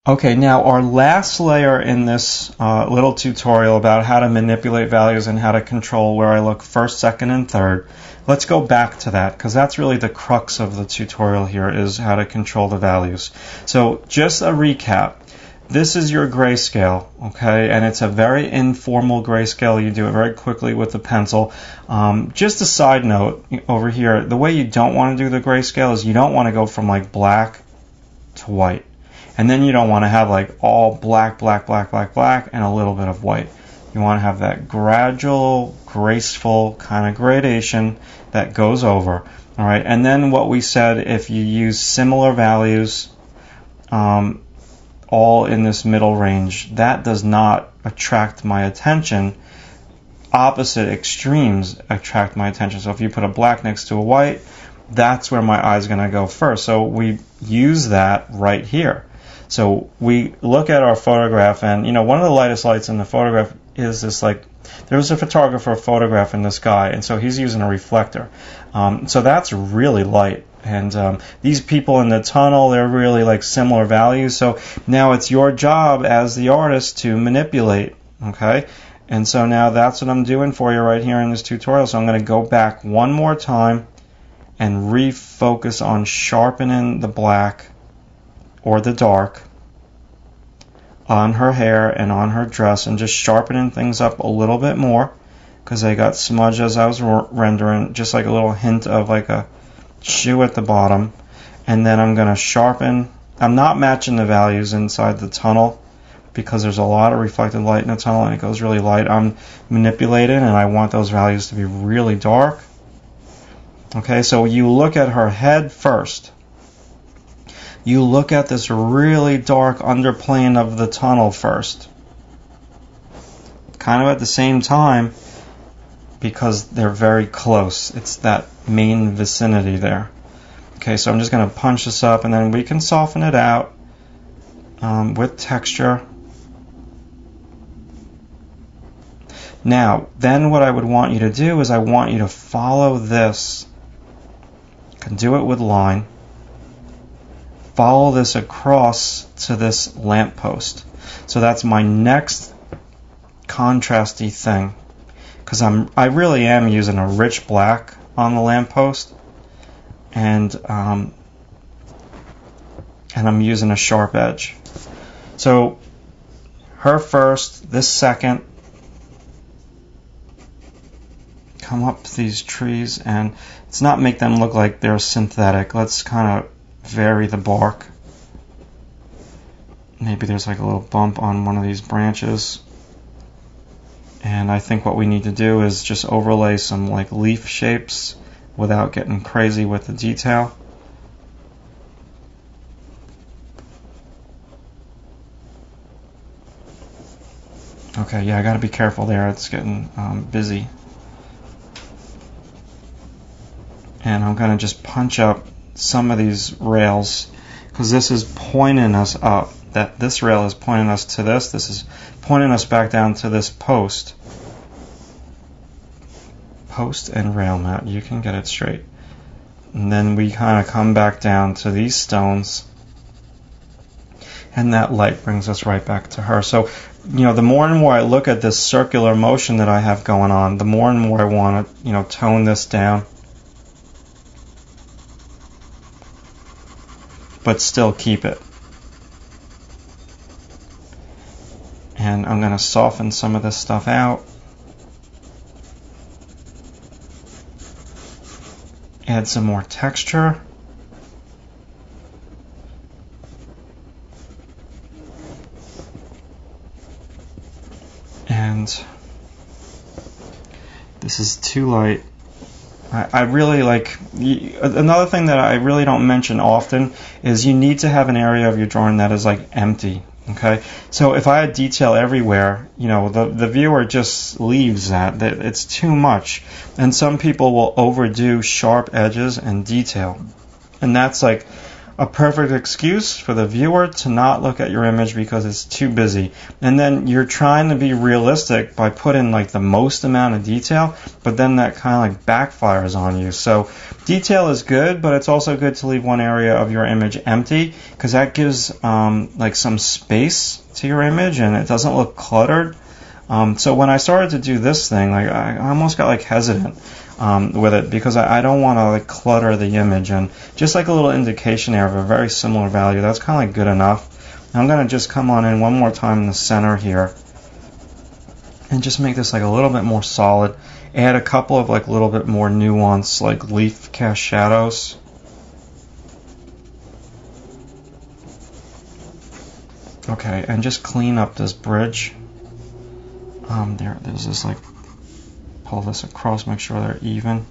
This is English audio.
Okay, now our last layer in this little tutorial about how to manipulate values and how to control where I look first, second, and third. Let's go back to that because that's really the crux of the tutorial here, is how to control the values. So just a recap. This is your grayscale, okay, and it's a very informal grayscale. You do it very quickly with the pencil. Just a side note over here, the way you don't want to do the grayscale is you don't want to go from like black to white. And then you don't want to have like all black, black, black, black, black, and a little bit of white. You want to have that gradual, graceful kind of gradation that goes over. All right, and then what we said, if you use similar values all in this middle range, that does not attract my attention. Opposite extremes attract my attention. So if you put a black next to a white, that's where my eye is going to go first. So we use that right here. So we look at our photograph, and one of the lightest lights in the photograph is this, like, there was a photographer photographing this guy, and so he's using a reflector. So that's really light. And these people in the tunnel, they're really like similar values. So now it's your job as the artist to manipulate, okay? And so now that's what I'm doing for you right here in this tutorial. So I'm going to go back one more time and refocus on sharpening the black or the dark on her hair and on her dress, and just sharpening things up a little bit more because they got smudged as I was rendering, just like a little hint of like a shoe at the bottom. And then I'm going to sharpen. I'm not matching the values inside the tunnel because there's a lot of reflected light in the tunnel and it goes really light. I'm manipulating and I want those values to be really dark. Okay, so you look at her head first. You look at this really dark underplane of the tunnel first. Kind of at the same time, because they're very close. It's that main vicinity there. Okay, so I'm just going to punch this up, and then we can soften it out with texture. Now, then what I would want you to do is I want you to follow this. You can do it with line. Follow this across to this lamppost. So that's my next contrasty thing, because I really am using a rich black on the lamppost, and I'm using a sharp edge. So her first, this second. Come up these trees, and let's not make them look like they're synthetic. Let's kind of vary the bark. Maybe there's like a little bump on one of these branches. And I think what we need to do is just overlay some like leaf shapes without getting crazy with the detail. Okay, yeah, I gotta be careful there. It's getting busy. And I'm going to just punch up some of these rails because this is pointing us up. This rail is pointing us to this. This is pointing us back down to this post. Post and rail mat. You can get it straight. And then we kind of come back down to these stones. And that light brings us right back to her. So, the more and more I look at this circular motion that I have going on, the more and more I want to, tone this down. But still keep it. And I'm going to soften some of this stuff out. Add some more texture. And this is too light. I really like, another thing that I really don't mention often is you need to have an area of your drawing that is like empty, okay? So if I had detail everywhere, the viewer just leaves that. It's too much. And some people will overdo sharp edges and detail. And that's like, a perfect excuse for the viewer to not look at your image because it's too busy. And then you're trying to be realistic by putting like the most amount of detail, but then that kind of like backfires on you. So detail is good, but it's also good to leave one area of your image empty because that gives like some space to your image and it doesn't look cluttered. So when I started to do this thing, like I almost got like hesitant with it because I don't want to like clutter the image, and just like a little indication there of a very similar value, that's kind of like good enough. I'm going to just come on in one more time in the center here and just make this like a little bit more solid. Add a couple of like a little bit more nuance like leaf cast shadows. Okay, and just clean up this bridge. There's this like pull this across, make sure they're even.